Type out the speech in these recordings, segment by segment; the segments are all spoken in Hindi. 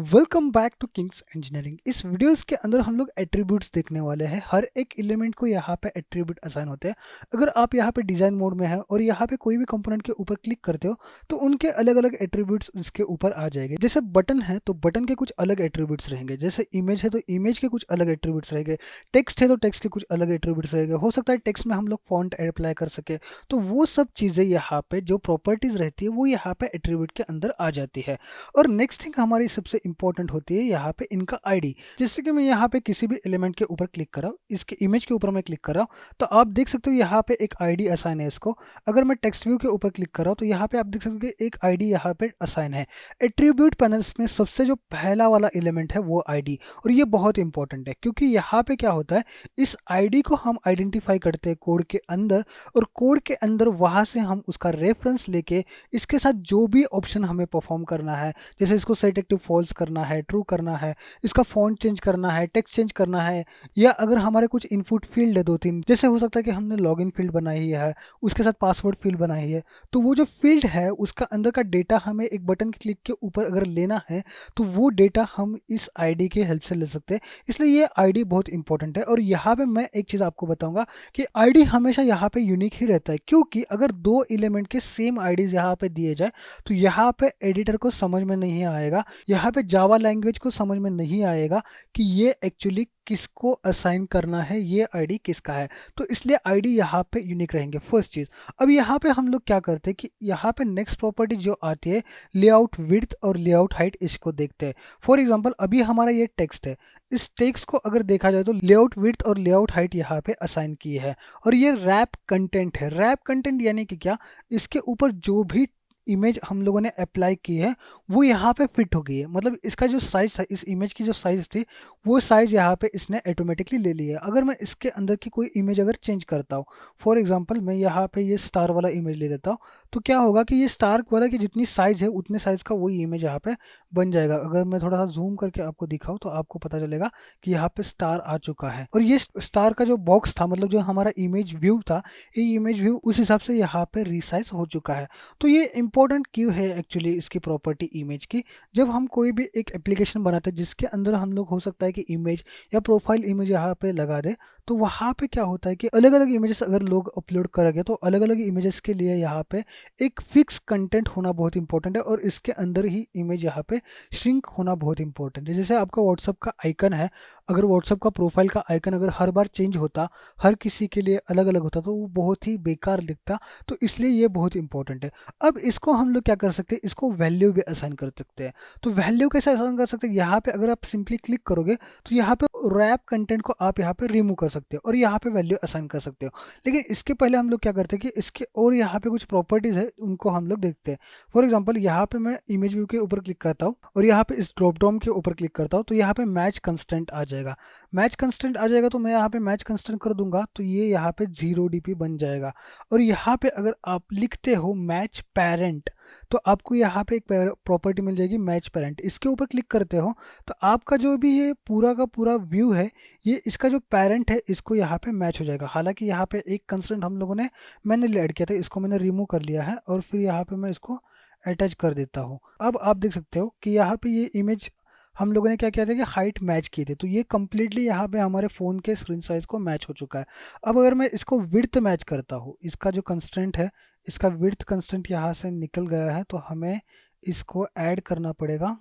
Welcome back to Kings engineering. इस वीडियोस के अंदर हम लोग एट्रीब्यूट्स देखने वाले हैं। हर एक एलिमेंट को यहाँ पे एट्रीब्यूट असाइन होते हैं। अगर आप यहाँ पे डिजाइन मोड में है और यहाँ पे कोई भी कंपोनेंट के ऊपर क्लिक करते हो तो उनके अलग अलग एट्रीब्यूट्स उसके ऊपर आ जाएंगे। जैसे बटन है तो बटन के कुछ अलग एट्रीब्यूट्स रहेंगे, जैसे इमेज है तो इमेज के कुछ अलग एट्रीब्यूट्स रहेंगे, टेक्स्ट है तो टेक्स्ट के कुछ अलग एट्रीब्यूट्स रहेंगे। हो सकता है टेक्स्ट में हम लोग फॉन्ट अप्लाई कर सके, तो वो सब चीज़ें यहाँ पे जो प्रॉपर्टीज रहती है वो यहाँ पे एट्रीब्यूट के अंदर आ जाती है। और नेक्स्ट थिंग हमारी सबसे इंपॉर्टेंट होती है यहाँ पे इनका आईडी। जैसे कि मैं यहाँ पे किसी भी एलिमेंट के ऊपर क्लिक कर रहा हूँ, इसके इमेज के ऊपर मैं क्लिक कर रहा हूँ तो आप देख सकते हो यहाँ पे एक आईडी असाइन है इसको। अगर मैं टेक्स्ट व्यू के ऊपर क्लिक कर रहा हूँ तो यहाँ पे आप देख सकते हो कि एक आईडी यहाँ पे असाइन है। एट्रीब्यूट पैनल्स में सबसे जो पहला वाला एलिमेंट है वो आईडी, और ये बहुत इंपॉर्टेंट है क्योंकि यहाँ पे क्या होता है, इस आईडी को हम आइडेंटिफाई करते हैं कोड के अंदर, और कोड के अंदर वहां से हम उसका रेफरेंस लेके इसके साथ जो भी ऑप्शन हमें परफॉर्म करना है, जैसे इसको सेट एक्टिव फॉल्स करना है, ट्रू करना है, इसका फॉन्ट चेंज करना है, टेक्स्ट चेंज करना है, या अगर हमारे कुछ इनपुट फील्ड है दो तीन, जैसे हो सकता है कि हमने लॉगिन फील्ड बनाई है, उसके साथ पासवर्ड फील्ड बनाई है, तो वो जो फील्ड है उसका अंदर का डेटा हमें एक बटन क्लिक के ऊपर अगर लेना है तो वो डेटा हम इस आईडी के हेल्प से ले सकते हैं। इसलिए ये आईडी बहुत इंपॉर्टेंट है। और यहाँ पे मैं एक चीज़ आपको बताऊंगा कि आईडी हमेशा यहाँ पे यूनिक ही रहता है, क्योंकि अगर दो एलिमेंट के सेम आईडीज यहाँ पे दिए जाए तो यहाँ पे एडिटर को समझ में नहीं आएगा, यहाँ पे जावा लैंग्वेज को समझ में नहीं आएगा कि ये एक्चुअली किसको असाइन करना है, ये आईडी किसका है। तो इसलिए आईडी यहाँ पे यूनिक रहेंगे, फर्स्ट चीज। अब यहाँ पे हम लोग क्या करते हैं कि यहाँ पे नेक्स्ट प्रॉपर्टी जो आती है लेआउट विड्थ और लेआउट हाइट, इसको देखते हैं। फॉर एग्जांपल अभी हमारा ये टेक्स्ट है, इस टेक्स्ट को अगर देखा जाए तो लेआउट विड्थ और लेआउट हाइट यहाँ पे असाइन की है। और ये रैप कंटेंट है। रैप कंटेंट यानी कि क्या, इसके ऊपर जो भी इमेज हम लोगों ने अप्लाई की है वो यहाँ पे फिट हो गई है। मतलब इसका जो साइज था, इस इमेज की जो साइज थी वो साइज यहाँ पे इसने ऑटोमेटिकली ले लिया है। अगर मैं इसके अंदर की कोई इमेज अगर चेंज करता हूँ, फॉर एग्जांपल मैं यहाँ पे ये स्टार वाला इमेज ले लेता हूँ, तो क्या होगा कि ये स्टार वाला की जितनी साइज है उतने साइज का वही इमेज यहाँ पे बन जाएगा। अगर मैं थोड़ा सा जूम करके आपको दिखाऊँ तो आपको पता चलेगा कि यहाँ पे स्टार आ चुका है। और ये स्टार का जो बॉक्स था, मतलब जो हमारा इमेज व्यू था, ये इमेज व्यू उस हिसाब से यहाँ पे रिसाइज हो चुका है। तो ये इंपॉर्टेंट क्यों है एक्चुअली इसकी प्रॉपर्टी इमेज की। जब हम कोई भी एक एप्लीकेशन बनाते हैं जिसके अंदर हम लोग हो सकता है कि इमेज या प्रोफाइल इमेज यहाँ पे लगा दे, तो वहाँ पे क्या होता है कि अलग अलग इमेजेस अगर लोग अपलोड करेंगे तो अलग अलग इमेजेस के लिए यहाँ पे एक फिक्स कंटेंट होना बहुत इंपॉर्टेंट है, और इसके अंदर ही इमेज यहाँ पे श्रिंक होना बहुत इंपॉर्टेंट है। जैसे आपका व्हाट्सअप का आइकन है, अगर व्हाट्सअप का प्रोफाइल का आइकन अगर हर बार चेंज होता, हर किसी के लिए अलग अलग होता, तो वो बहुत ही बेकार दिखता। तो इसलिए ये बहुत इंपॉर्टेंट है। अब इसको हम लोग क्या कर सकते हैं, इसको वैल्यू भी असाइन कर सकते हैं। तो वैल्यू कैसे असाइन कर सकते हैं, यहाँ पे अगर आप सिंपली क्लिक करोगे तो यहाँ पे रैप कंटेंट को आप यहाँ पे रिमूव कर सकते हो और यहाँ पे वैल्यू असाइन कर सकते हो। लेकिन इसके पहले हम लोग क्या करते हैं कि इसके और यहाँ पे कुछ प्रॉपर्टीज है उनको हम लोग देखते हैं। फॉर एग्जाम्पल यहाँ पे मैं इमेज व्यू के ऊपर क्लिक करता हूँ और यहाँ पे इस ड्रॉप डाउन के ऊपर क्लिक करता हूँ तो यहाँ पे मैच कंस्टेंट आ जाएगा। मैच कंस्टेंट आ जाएगा तो मैं यहाँ पे मैच कंस्टेंट कर दूंगा तो ये यहाँ पे 0 DP बन जाएगा। और यहाँ पे अगर आप लिखते हो मैच पेरेंट तो आपको यहाँ पे एक प्रॉपर्टी मिल जाएगी मैच पेरेंट। इसके ऊपर क्लिक करते हो तो आपका जो भी ये पूरा का पूरा व्यू है, ये इसका जो पेरेंट है इसको यहाँ पे मैच हो जाएगा। हालांकि यहाँ पे एक कंस्ट्रेंट हम लोगों ने मैंने ऐड किया था, इसको मैंने रिमूव कर लिया है और फिर यहाँ पे मैं इसको अटैच कर देता हूँ। अब आप देख सकते हो कि यहाँ पे ये इमेज हम लोगों ने क्या किया था कि हाइट मैच की थी, तो ये कम्प्लीटली यहाँ पे हमारे फ़ोन के स्क्रीन साइज को मैच हो चुका है। अब अगर मैं इसको विड्थ मैच करता हूँ, इसका जो कंस्ट्रेंट है, इसका विड्थ कंस्ट्रेंट यहाँ से निकल गया है, तो हमें इसको ऐड करना पड़ेगा।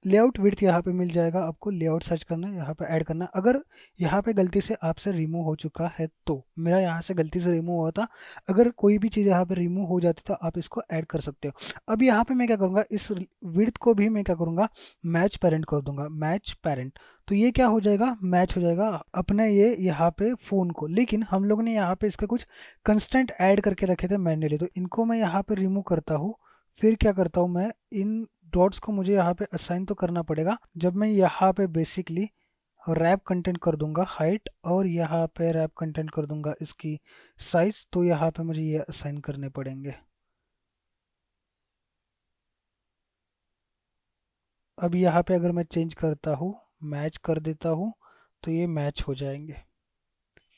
लेआउट विड्थ यहाँ पे मिल जाएगा, आपको लेआउट सर्च करना है, यहाँ पे ऐड करना है। अगर यहाँ पे गलती से आपसे रिमूव हो चुका है तो मेरा यहाँ से गलती से रिमूव हुआ था, अगर कोई भी चीज़ यहाँ पे रिमूव हो जाती तो आप इसको ऐड कर सकते हो। अब यहाँ पे मैं क्या करूँगा, इस विड्थ को भी मैं क्या करूँगा, मैच पेरेंट कर दूंगा, मैच पेरेंट। तो ये क्या हो जाएगा, मैच हो जाएगा अपने ये यहाँ पे फ़ोन को। लेकिन हम लोग ने यहाँ पे इसके कुछ कंस्टेंट ऐड करके रखे थे मैन्युअली, तो इनको मैं यहाँ पे रिमूव करता हूँ। फिर क्या करता हूँ मैं, इन डॉट्स को मुझे यहाँ पे असाइन तो करना पड़ेगा। जब मैं यहाँ पे बेसिकली रैप कंटेंट कर दूंगा हाइट और यहाँ पे रैप कंटेंट कर दूंगा इसकी साइज, तो यहाँ पे मुझे ये असाइन करने पड़ेंगे। अब यहाँ पे अगर मैं चेंज करता हूँ, मैच कर देता हूँ, तो ये मैच हो जाएंगे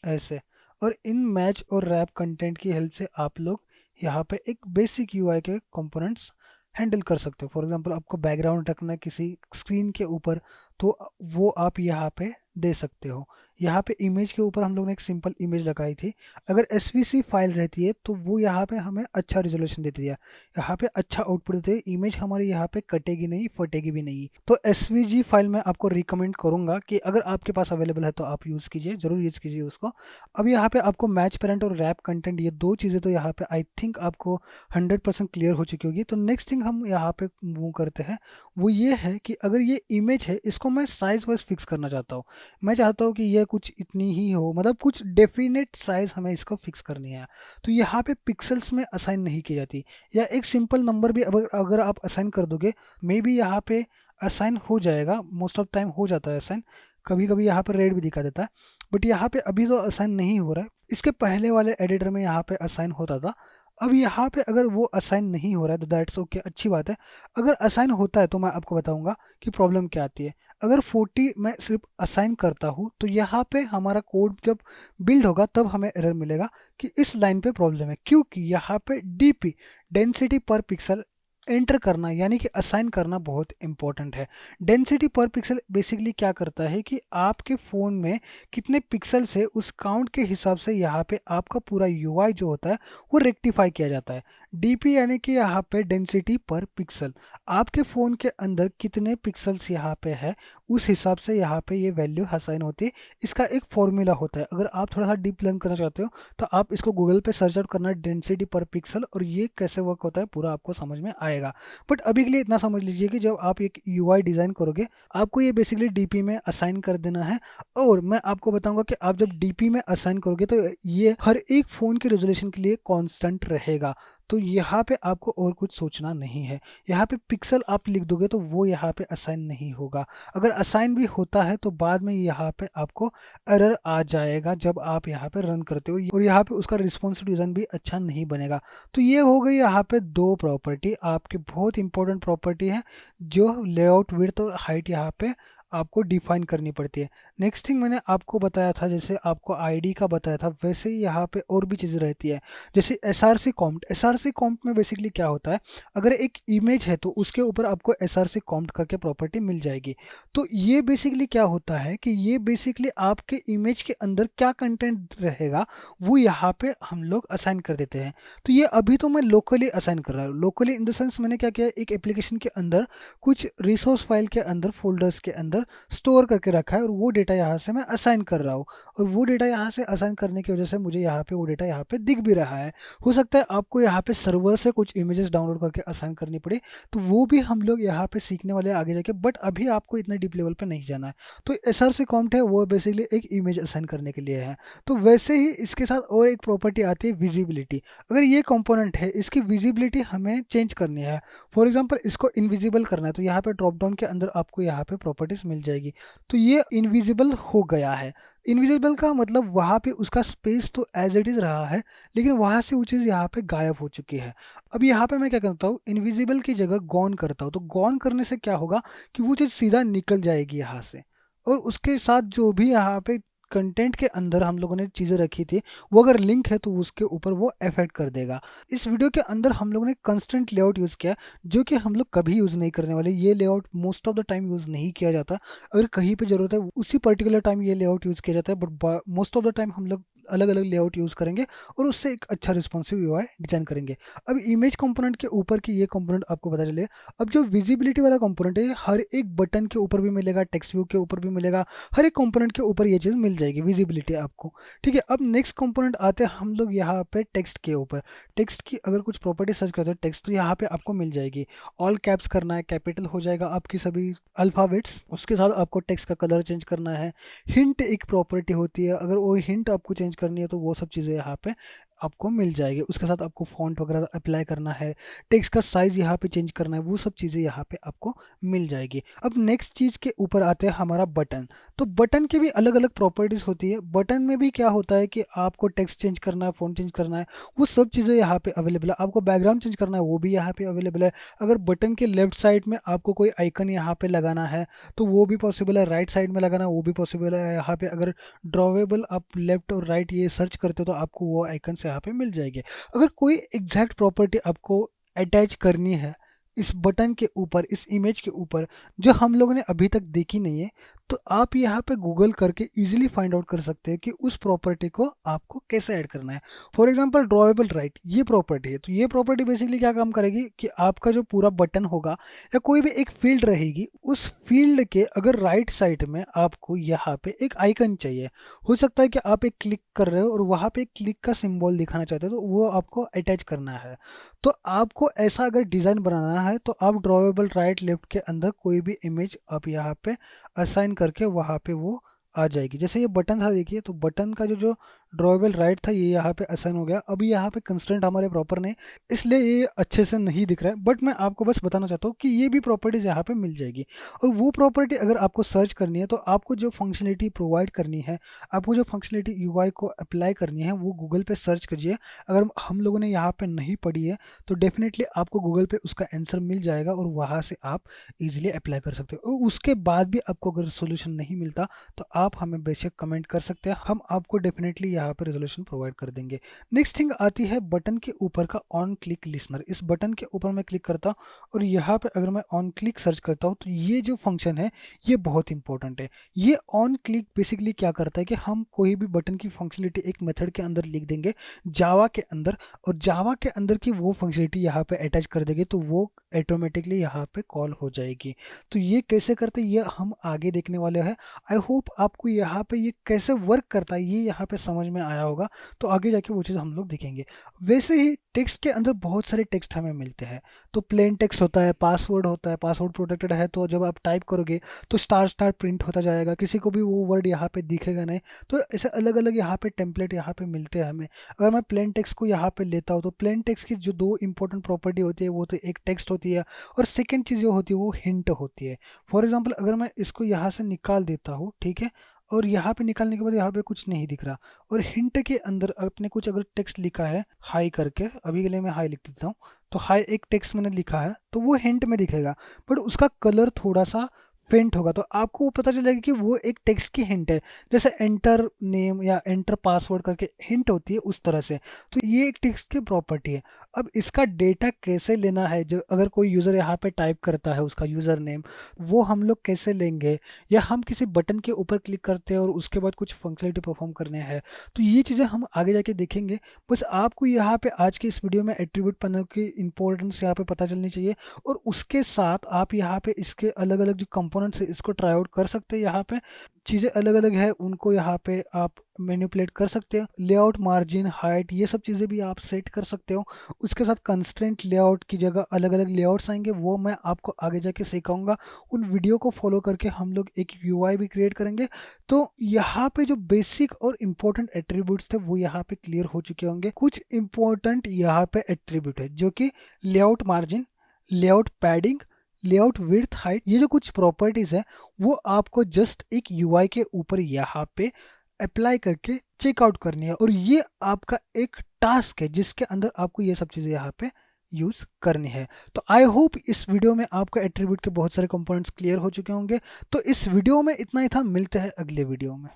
ऐसे। और इन मैच और रैप कंटेंट की हेल्प से आप लोग यहाँ पे एक बेसिक यूआई के कंपोनेंट्स हैंडल कर सकते हो। फॉर एग्जांपल आपको बैकग्राउंड रखना है किसी स्क्रीन के ऊपर, तो वो आप यहाँ पे दे सकते हो। यहाँ पे इमेज के ऊपर हम लोग ने एक सिंपल इमेज लगाई थी। अगर एसवीसी फाइल रहती है तो वो यहाँ पे हमें अच्छा रिजोल्यूशन देती है, यहाँ पे अच्छा आउटपुट देती है, इमेज हमारी यहाँ पे कटेगी नहीं, फटेगी भी नहीं। तो एसवीजी फाइल मैं आपको रिकमेंड करूंगा कि अगर आपके पास अवेलेबल है तो आप यूज़ कीजिए, जरूर यूज़ कीजिए उसको। अब यहाँ पे आपको मैच पेरेंट और रैप कंटेंट, ये दो चीज़ें तो यहाँ पे आई थिंक आपको 100% क्लियर हो चुकी होगी। तो नेक्स्ट थिंग हम यहाँ पे मूव करते हैं, वो ये है कि अगर ये इमेज है इसको मैं साइज वाइज फिक्स करना चाहता हूँ। मैं चाहता हूँ कि ये कुछ इतनी ही हो, मतलब कुछ डेफिनेट साइज हमें इसको फिक्स करनी है। तो यहाँ पे पिक्सल्स में असाइन नहीं की जाती, या एक सिंपल नंबर भी अगर अगर आप असाइन कर दोगे, मे बी यहाँ पे असाइन हो जाएगा, मोस्ट ऑफ टाइम हो जाता है असाइन, कभी कभी यहाँ पर रेड भी दिखा देता है, बट यहाँ पे अभी तो असाइन नहीं हो रहा है। इसके पहले वाले एडिटर में यहाँ पे असाइन होता था। अब यहाँ पे अगर वो असाइन नहीं हो रहा है तो दैट्स ओके, अच्छी बात है। अगर असाइन होता है तो मैं आपको बताऊंगा कि प्रॉब्लम क्या आती है। अगर 40 मैं सिर्फ असाइन करता हूँ तो यहाँ पे हमारा कोड जब बिल्ड होगा तब हमें एरर मिलेगा कि इस लाइन पे प्रॉब्लम है, क्योंकि यहाँ पे डीपी, डेंसिटी पर पिक्सल, एंटर करना यानी कि असाइन करना बहुत इंपॉर्टेंट है। डेंसिटी पर पिक्सल बेसिकली क्या करता है कि आपके फ़ोन में कितने पिक्सल्स है उस काउंट के हिसाब से यहाँ पे आपका पूरा यूआई जो होता है वो रेक्टिफाई किया जाता है। डीपी यानी कि यहाँ पे डेंसिटी पर पिक्सल, आपके फ़ोन के अंदर कितने पिक्सल्स यहाँ पे है उस हिसाब से यहाँ पे ये वैल्यू असाइन होती है। इसका एक फॉर्मूला होता है, अगर आप थोड़ा सा डीप लर्न करना चाहते हो तो आप इसको गूगल पे सर्च आउट करना, डेंसिटी पर पिक्सल, और ये कैसे वर्क होता है पूरा आपको समझ में आएगा। बट अभी के लिए इतना समझ लीजिए कि जब आप एक यूआई डिज़ाइन करोगे आपको ये बेसिकली डीपी में असाइन कर देना है। और मैं आपको बताऊंगा कि आप जब डीपी में असाइन करोगे तो ये हर एक फ़ोन के रेजोल्यूशन के लिए कांस्टेंट रहेगा। तो यहाँ पे आपको और कुछ सोचना नहीं है। यहाँ पे पिक्सल आप लिख दोगे तो वो यहाँ पे असाइन नहीं होगा। अगर असाइन भी होता है तो बाद में यहाँ पे आपको एरर आ जाएगा जब आप यहाँ पे रन करते हो, और यहाँ पे उसका रिस्पॉन्सिव डिज़ाइन भी अच्छा नहीं बनेगा। तो ये हो गई यहाँ पे दो प्रॉपर्टी, आपकी बहुत इंपॉर्टेंट प्रॉपर्टी है जो लेआउट विड्थ और हाइट यहाँ पे आपको डिफाइन करनी पड़ती है। नेक्स्ट थिंग मैंने आपको बताया था, जैसे आपको आईडी का बताया था वैसे ही यहाँ पे और भी चीज़ें रहती है, जैसे एसआरसी कॉम्प्ट। एसआरसी कॉम्प्ट में बेसिकली क्या होता है, अगर एक इमेज है तो उसके ऊपर आपको एसआरसी कॉम्प्ट करके प्रॉपर्टी मिल जाएगी। तो ये बेसिकली क्या होता है कि ये बेसिकली आपके इमेज के अंदर क्या कंटेंट रहेगा वो यहाँ पे हम लोग असाइन कर देते हैं। तो ये अभी तो मैं लोकली असाइन कर रहा हूँ। लोकली इन द सेंस मैंने क्या किया, एक एप्लीकेशन के अंदर कुछ रिसोर्स फाइल के अंदर, फोल्डर्स के अंदर स्टोर करके रखा है, और वो डेटा यहाँ से मैं असाइन कर रहा हूँ। और वो डेटा यहाँ से असाइन करने की वजह से मुझे यहाँ पे वो डेटा यहाँ पे दिख भी रहा है। हो सकता है आपको यहाँ पे सर्वर से कुछ इमेजेस डाउनलोड करके असाइन करनी पड़े, तो वो भी हम लोग यहाँ पे सीखने वाले आगे जाके, बट अभी आपको इतने डीप लेवल पे नहीं जाना है। तो एसआरसी कॉम्प्ट है वो बेसिकली एक इमेज असाइन करने के लिए है। तो वैसे ही इसके साथ और एक प्रॉपर्टी आती है विजिबिलिटी। अगर ये कंपोनेंट है इसकी विजिबिलिटी हमें चेंज करनी है, फॉर एग्जांपल इसको इनविजिबल करना है, तो यहाँ पे ड्रॉप डाउन के अंदर आपको यहाँ पे प्रॉपर्टीज मिल जाएगी। तो ये इनविजिबल हो गया है। इनविजिबल का मतलब वहाँ पे उसका स्पेस तो एज इट इज़ रहा है, लेकिन वहाँ से वो चीज़ यहाँ पे गायब हो चुकी है। अब यहाँ पे मैं क्या करता हूँ, इनविजिबल की जगह गॉन करता हूँ। तो गॉन करने से क्या होगा कि वो चीज़ सीधा निकल जाएगी यहाँ से, और उसके साथ जो भी यहाँ पे कंटेंट के अंदर हम लोगों ने चीज़ें रखी थी वो अगर लिंक है तो उसके ऊपर वो इफेक्ट कर देगा। इस वीडियो के अंदर हम लोगों ने कंस्टेंट लेआउट यूज़ किया, जो कि हम लोग कभी यूज़ नहीं करने वाले। ये layout most of the time use नहीं किया जाता, अगर कहीं पे ज़रूरत है उसी पर्टिकुलर टाइम ये लेआउट यूज़ किया जाता है, but most of the time हम लोग अलग अलग लेआउट यूज़ करेंगे और उससे एक अच्छा रिस्पॉन्सिव यूआई डिजाइन करेंगे। अब इमेज कंपोनेंट के ऊपर की ये कंपोनेंट आपको पता चले। अब जो विजिबिलिटी वाला कंपोनेंट है हर एक बटन के ऊपर भी मिलेगा, टेक्स्ट व्यू के ऊपर भी मिलेगा, हर एक कंपोनेंट के ऊपर ये चीज़ मिल जाएगी विजिबिलिटी आपको। ठीक है, अब नेक्स्ट कंपोनेंट आते हैं हम लोग यहाँ पे टेक्स्ट के ऊपर। टेक्स्ट की अगर कुछ प्रॉपर्टी सर्च करते हैं टेक्स्ट, तो यहाँ पे आपको मिल जाएगी। ऑल कैप्स करना है, कैपिटल हो जाएगा आपकी सभी अल्फ़ाबेट्स। उसके साथ आपको टेक्स्ट का कलर चेंज करना है। हिंट एक प्रॉपर्टी होती है, अगर वो हिंट आपको चेंज करनी है तो वो सब चीज़ें यहाँ पे आपको मिल जाएगी। उसके साथ आपको फॉन्ट वगैरह अप्लाई करना है, टेक्स्ट का साइज यहाँ पे चेंज करना है, वो सब चीज़ें यहाँ पे आपको मिल जाएगी। अब नेक्स्ट चीज़ के ऊपर आते हैं हमारा बटन। तो बटन की भी अलग अलग प्रॉपर्टीज़ होती है। बटन में भी क्या होता है कि आपको टेक्स्ट चेंज करना है, फॉन्ट चेंज करना है, वो सब चीज़ें यहाँ पे अवेलेबल है। आपको बैकग्राउंड चेंज करना है वो भी यहाँ पे अवेलेबल है। अगर बटन के लेफ्ट साइड में आपको कोई आइकन यहाँ पे लगाना है तो वो भी पॉसिबल है, राइट साइड में लगाना वो भी पॉसिबल है। यहाँ पे अगर ड्रॉवेबल आप लेफ्ट और राइट ये सर्च करते हो तो आपको वो आइकन से यहाँ पे मिल जाएगी। अगर कोई एग्जैक्ट प्रॉपर्टी आपको अटैच करनी है इस बटन के ऊपर, इस इमेज के ऊपर, जो हम लोगों ने अभी तक देखी नहीं है, तो आप यहाँ पे गूगल करके इजीली फाइंड आउट कर सकते हैं कि उस प्रॉपर्टी को आपको कैसे ऐड करना है। फॉर एग्जांपल ड्रॉएबल राइट, ये प्रॉपर्टी है, तो ये प्रॉपर्टी बेसिकली क्या काम करेगी कि आपका जो पूरा बटन होगा या कोई भी एक फील्ड रहेगी, उस फील्ड के अगर राइट साइड में आपको यहाँ पे एक आइकन चाहिए। हो सकता है कि आप एक क्लिक कर रहे हो और वहाँ पे क्लिक का सिंबल दिखाना चाहते हो, तो वो आपको अटैच करना है। तो आपको ऐसा अगर डिज़ाइन बनाना है तो आप ड्रॉवेबल राइट लेफ्ट के अंदर कोई भी इमेज आप यहाँ पे असाइन करके वहाँ पे वो आ जाएगी। जैसे ये बटन था, देखिए, तो बटन का जो जो ड्रॉवेबल राइट था ये यहाँ पे असाइन हो गया। अभी यहाँ पे कंस्ट्रेंट हमारे प्रॉपर नहीं, इसलिए ये अच्छे से नहीं दिख रहा है, बट मैं आपको बस बताना चाहता हूँ कि ये भी प्रॉपर्टीज यहाँ पे मिल जाएगी। और वो प्रॉपर्टी अगर आपको सर्च करनी है तो आपको जो फंक्शनलिटी प्रोवाइड करनी है, आपको जो फंक्शनलिटी यूआई को अप्लाई करनी है, वो गूगल पे सर्च करिए। अगर हम लोगों ने यहाँ पे नहीं पढ़ी है तो डेफिनेटली आपको गूगल पे उसका आंसर मिल जाएगा और वहाँ से आप इजीली अप्लाई कर सकते हो। और उसके बाद भी आपको अगर सोल्यूशन नहीं मिलता तो आप हमें बेशक कमेंट कर सकते हैं, हम आपको डेफिनेटली यहाँ पे रेजोल्यूशन प्रोवाइड कर देंगे। नेक्स्ट थिंग आती है बटन के ऊपर का ऑन क्लिक लिसनर। इस बटन के ऊपर मैं क्लिक करता हूँ और यहाँ पे अगर मैं ऑन क्लिक सर्च करता हूँ तो ये जो फंक्शन है ये बहुत इंपॉर्टेंट है। ये ऑन क्लिक बेसिकली क्या करता है कि हम कोई भी बटन की फंक्शनलिटी एक मेथड के अंदर लिख देंगे जावा के अंदर, और जावा के अंदर की वो फंक्शनलिटी यहाँ पे अटैच कर देंगे तो वो ऑटोमेटिकली यहाँ पे कॉल हो जाएगी। तो ये कैसे करते हैं ये हम आगे देखने वाले हैं। आई होप आपको यहाँ पे ये कैसे वर्क करता है ये यहाँ पे समझ में आया होगा, तो आगे जाके वो चीज़ हम लोग देखेंगे। वैसे ही टेक्स्ट के अंदर बहुत सारे टेक्स्ट हमें मिलते हैं। तो प्लेन टेक्स्ट होता है, पासवर्ड होता है, पासवर्ड प्रोटेक्टेड है तो जब आप टाइप करोगे तो स्टार स्टार प्रिंट होता जाएगा, किसी को भी वो वर्ड यहाँ पे दिखेगा नहीं। तो ऐसे अलग अलग यहाँ पे टेम्पलेट यहाँ पे मिलते हैं हमें। अगर मैं प्लेन टेक्स्ट को यहाँ पे लेता हूँ तो प्लेन टेक्स्ट की जो दो इंपॉर्टेंट प्रॉपर्टी होती है वो तो एक टेक्स्ट होती है और सेकेंड चीज़ जो होती है वो हिंट होती है। फॉर एग्जाम्पल अगर मैं इसको यहाँ से निकाल देता हूँ, ठीक है, और यहाँ पे निकालने के बाद यहाँ पे कुछ नहीं दिख रहा, और हिंट के अंदर अपने कुछ अगर टेक्स्ट लिखा है हाई करके, अभी के लिए मैं हाई लिख देता हूँ, तो हाई एक टेक्स्ट मैंने लिखा है तो वो हिंट में दिखेगा, बट उसका कलर थोड़ा सा फेंट होगा, तो आपको पता चलेगा कि वो एक टेक्स्ट की हिंट है। जैसे एंटर नेम या एंटर पासवर्ड करके हिंट होती है उस तरह से। तो ये एक टेक्स्ट की प्रॉपर्टी है। अब इसका डेटा कैसे लेना है, जो अगर कोई यूज़र यहाँ पे टाइप करता है उसका यूज़र नेम, वो हम लोग कैसे लेंगे, या हम किसी बटन के ऊपर क्लिक करते हैं और उसके बाद कुछ फंक्शनलिटी परफॉर्म करने हैं, तो ये चीज़ें हम आगे जाके देखेंगे। बस आपको यहाँ पे आज के इस वीडियो में एट्रीब्यूट पैनल की इंपॉर्टेंस यहाँ पे पता चलनी चाहिए, और उसके साथ आप यहाँ पे इसके अलग अलग जो कंपोनेंट्स है इसको ट्राई आउट कर सकते हैं। यहाँ पे चीज़ें अलग अलग है, उनको यहाँ पे आप मैनिपुलेट कर सकते हो। लेआउट, मार्जिन, हाइट, ये सब चीज़ें भी आप सेट कर सकते हो। उसके साथ कंस्ट्रेंट लेआउट की जगह अलग अलग लेआउट्स आएंगे, वो मैं आपको आगे जाके सिखाऊंगा। उन वीडियो को फॉलो करके हम लोग एक यूआई भी क्रिएट करेंगे। तो यहाँ पे जो बेसिक और इम्पोर्टेंट एट्रीब्यूट्स थे वो यहाँ पे क्लियर हो चुके होंगे। कुछ इम्पोर्टेंट यहाँ पे एट्रीब्यूट है जो कि layout margin, layout padding, layout width, height, ये जो कुछ प्रॉपर्टीज है वो आपको जस्ट एक यूआई के ऊपर यहाँ पे अप्लाई करके चेकआउट करनी है, और ये आपका एक टास्क है जिसके अंदर आपको ये सब चीज़ें यहाँ पे यूज़ करनी है। तो आई होप इस वीडियो में आपको एट्रीब्यूट के बहुत सारे कंपोनेंट्स क्लियर हो चुके होंगे। तो इस वीडियो में इतना ही था, मिलते हैं अगले वीडियो में।